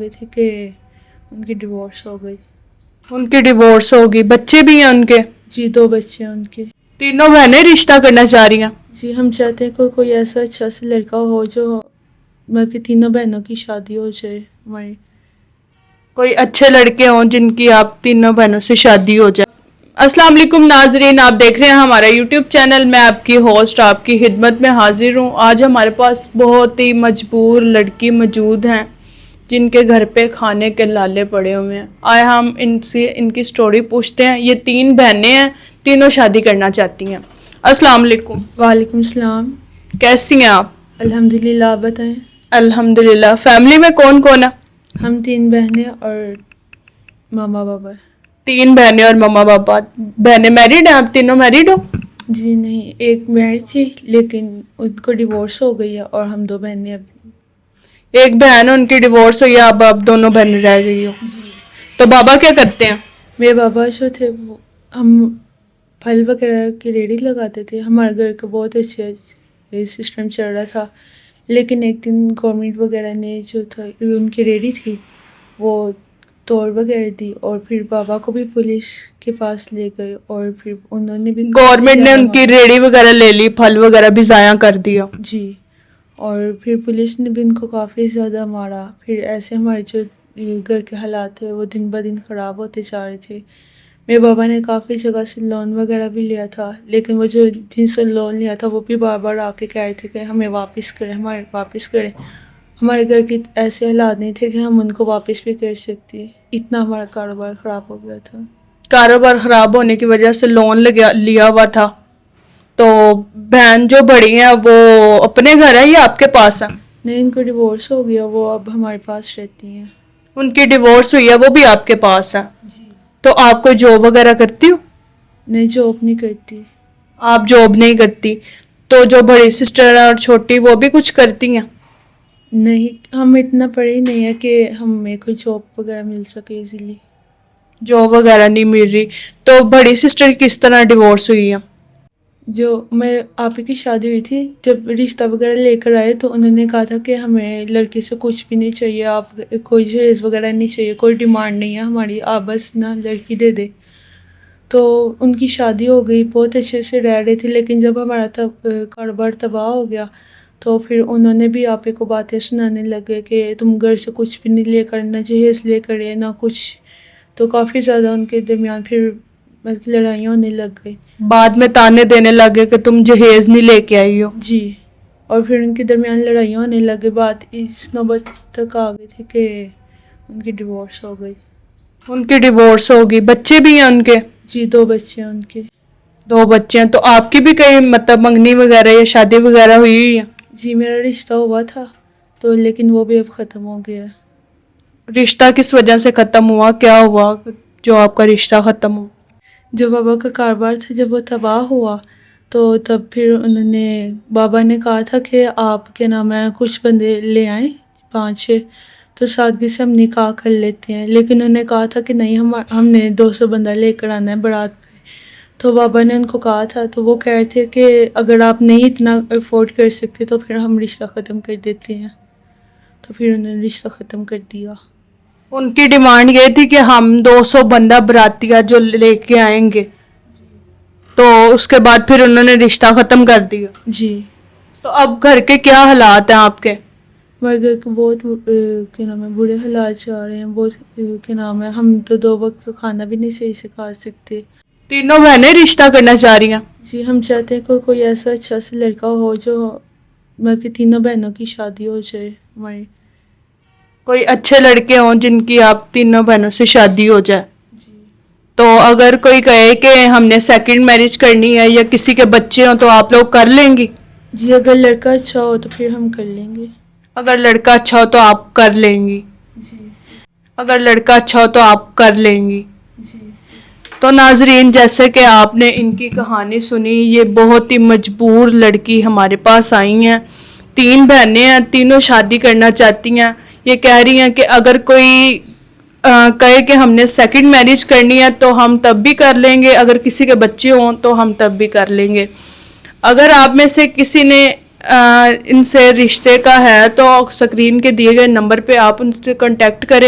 گئی تھی کہ ان کی ڈیورس ہو گئی. ان کی ڈیورس ہوگی. بچے بھی ہیں ان کے؟ جی 2 بچے ہیں ان کے. تینوں بہنیں رشتہ کرنا چاہ رہی ہیں؟ جی ہم چاہتے ہیں کوئی ایسا اچھا سا لڑکا ہو جو مطلب کہ تینوں بہنوں کی شادی ہو جائے ہماری. کوئی اچھے لڑکے ہوں جن کی آپ تینوں بہنوں سے شادی ہو جائے. السلام علیکم ناظرین، آپ دیکھ رہے ہیں ہمارا یوٹیوب چینل. میں آپ کی ہوسٹ آپ کی خدمت میں حاضر ہوں. آج ہمارے پاس بہت ہی مجبور لڑکی موجود ہیں جن کے گھر پہ کھانے کے لالے پڑے ہوئے ہیں. آئے ہم ان سے ان کی سٹوری پوچھتے ہیں. یہ 3 بہنیں ہیں، تینوں شادی کرنا چاہتی ہیں. السلام علیکم. وعلیکم السلام. کیسی ہیں آپ؟ الحمدللہ. آپ بتائیں. الحمدللہ. فیملی میں کون کون ہے؟ ہم 3 بہنیں اور ماما بابا. 3 بہنیں اور ماما پاپا. بہنیں میریڈ ہیں؟ آپ تینوں میریڈ ہو؟ جی نہیں، ایک میرڈ تھی لیکن ان کو ڈیورس ہو گئی ہے اور ہم 2 بہنیں اب. ایک بہن ہے ان کی ڈیورس ہوئی ہے، اب آپ دونوں بہنیں رہ گئی ہو. تو بابا کیا کرتے ہیں؟ میرے بابا جو تھے وہ ہم پھل وغیرہ کی ریڑھی لگاتے تھے. ہمارے گھر کا بہت اچھا سسٹم چل رہا تھا، لیکن ایک دن گورنمنٹ وغیرہ نے جو تھا ان کی ریڑھی تھی وہ توڑ وغیرہ دی اور پھر بابا کو بھی پولیس کے پاس لے گئے اور پھر انہوں نے بھی گورنمنٹ نے ان کی ریڑھی وغیرہ لے لی، پھل وغیرہ بھی ضائع کر دیا. جی، اور پھر پولیس نے بھی ان کو کافی زیادہ مارا. پھر ایسے ہمارے جو گھر کے حالات تھے وہ دن بہ دن خراب ہوتے جا رہے تھے. میرے بابا نے کافی جگہ سے لون وغیرہ بھی لیا تھا، لیکن وہ جو جن سے لون لیا تھا وہ بھی بار بار آ کے کہہ رہے تھے کہ ہمیں واپس کریں، ہمارے واپس کریں. ہمارے گھر کے ایسے حالات نہیں تھے کہ ہم ان کو واپس بھی کر سکتے. اتنا ہمارا کاروبار خراب ہو گیا تھا. کاروبار خراب ہونے کی وجہ سے لون لیا ہوا تھا. تو بہن جو بڑی ہیں وہ اپنے گھر ہے یا آپ کے پاس ہے؟ نہیں، ان کو ڈیورس ہو گیا، وہ اب ہمارے پاس رہتی ہیں. ان کی ڈیورس ہوئی ہے، وہ بھی آپ کے پاس ہے. جی. تو آپ کوئی جاب وغیرہ کرتی ہو؟ نہیں، جاب نہیں کرتی. آپ جاب نہیں کرتی. تو جو بڑی سسٹر ہے اور چھوٹی وہ بھی کچھ کرتی ہیں؟ نہیں، ہم اتنا پڑھے ہی نہیں ہے کہ ہمیں کوئی جاب وغیرہ مل سکے ایزیلی. جاب وغیرہ نہیں مل رہی. تو بڑی سسٹر کس طرح ڈیورس ہوئی ہے؟ جو میں آپ ہی کی شادی ہوئی تھی، جب رشتہ وغیرہ لے کر آئے تو انہوں نے کہا تھا کہ ہمیں لڑکی سے کچھ بھی نہیں چاہیے، آپ کوئی جہیز وغیرہ نہیں چاہیے، کوئی ڈیمانڈ نہیں ہے ہماری، آپ بس نہ لڑکی دے دے. تو ان کی شادی ہو گئی، بہت اچھے سے رہ رہے تھے، لیکن جب ہمارا کاروبار تباہ ہو گیا تو پھر انہوں نے بھی آپ ہی کو باتیں سنانے لگے کہ تم گھر سے کچھ بھی نہیں لے کر، نہ جہیز لے کر نہ کچھ. تو کافی زیادہ ان کے درمیان پھر لڑائیاں ہونے لگ گئی. بعد میں تانے دینے لگے کہ تم جہیز نہیں لے کے آئی ہو. جی، اور پھر ان کے درمیان لڑائیاں ہونے لگے. بات اس نوبت تک آ گئی تھی کہ ان کی ڈیورس ہو گئی. ان کی ڈیورس ہوگی. بچے بھی ہیں ان کے؟ جی 2 بچے ہیں ان کے. 2 بچے ہیں. تو آپ کی بھی کہیں مطلب منگنی وغیرہ یا شادی وغیرہ ہوئی ہے؟ جی میرا رشتہ ہوا تھا تو، لیکن وہ بھی اب ختم ہو گیا. رشتہ کس وجہ سے ختم ہوا؟ کیا ہوا جو آپ کا رشتہ ختم ہوا؟ جو بابا کا کاروبار تھا جب وہ تباہ ہوا تو تب پھر انہوں نے بابا نے کہا تھا کہ آپ کے نام ہے کچھ بندے لے آئیں 5-6 تو سادگی سے ہم نکاح کر لیتے ہیں. لیکن انہوں نے کہا تھا کہ نہیں، ہم نے 200 بندہ لے کر آنا ہے بارات پہ. تو بابا نے ان کو کہا تھا تو وہ کہہ رہے تھے کہ اگر آپ نہیں اتنا افورڈ کر سکتے تو پھر ہم رشتہ ختم کر دیتے ہیں. تو پھر انہوں نے رشتہ ختم کر دیا. ان کی ڈیمانڈ یہ تھی کہ ہم 200 بندہ براتیہ جو لے کے آئیں گے. تو اس کے بعد پھر انہوں نے رشتہ ختم کر دیا. جی. تو اب گھر کے کیا حالات ہیں آپ کے؟ ہمارے گھر کے بہت کیا نام ہے برے حالات چل رہے ہیں. بہت کیا نام ہے، ہم تو 2 وقت کا کھانا بھی نہیں صحیح سے کھا سکتے. تینوں بہنیں رشتہ کرنا چاہ رہی ہیں؟ جی ہم چاہتے ہیں کوئی ایسا اچھا سا لڑکا ہو جو مطلب کہ تینوں بہنوں کی شادی ہو جائے ہماری. کوئی اچھے لڑکے ہوں جن کی آپ تینوں بہنوں سے شادی ہو جائے. جی. تو اگر کوئی کہے کہ ہم نے سیکنڈ میرج کرنی ہے یا کسی کے بچے ہوں تو آپ لوگ کر لیں گی؟ جی اگر لڑکا اچھا ہو تو پھر ہم کر لیں گے. اگر لڑکا اچھا ہو تو آپ کر لیں گی؟ جی. اگر لڑکا اچھا ہو تو آپ کر لیں گی؟ جی. تو ناظرین، جیسے کہ آپ نے ان کی کہانی سنی، یہ بہت ہی مجبور لڑکی ہمارے پاس آئی ہیں. 3 بہنیں ہیں، تینوں شادی کرنا چاہتی ہیں. یہ کہہ رہی ہیں کہ اگر کوئی کہے کہ ہم نے سیکنڈ میرج کرنی ہے تو ہم تب بھی کر لیں گے، اگر کسی کے بچے ہوں تو ہم تب بھی کر لیں گے. اگر آپ میں سے کسی نے ان سے رشتے کا ہے تو اسکرین کے دیے گئے نمبر پہ آپ ان سے کانٹیکٹ کریں.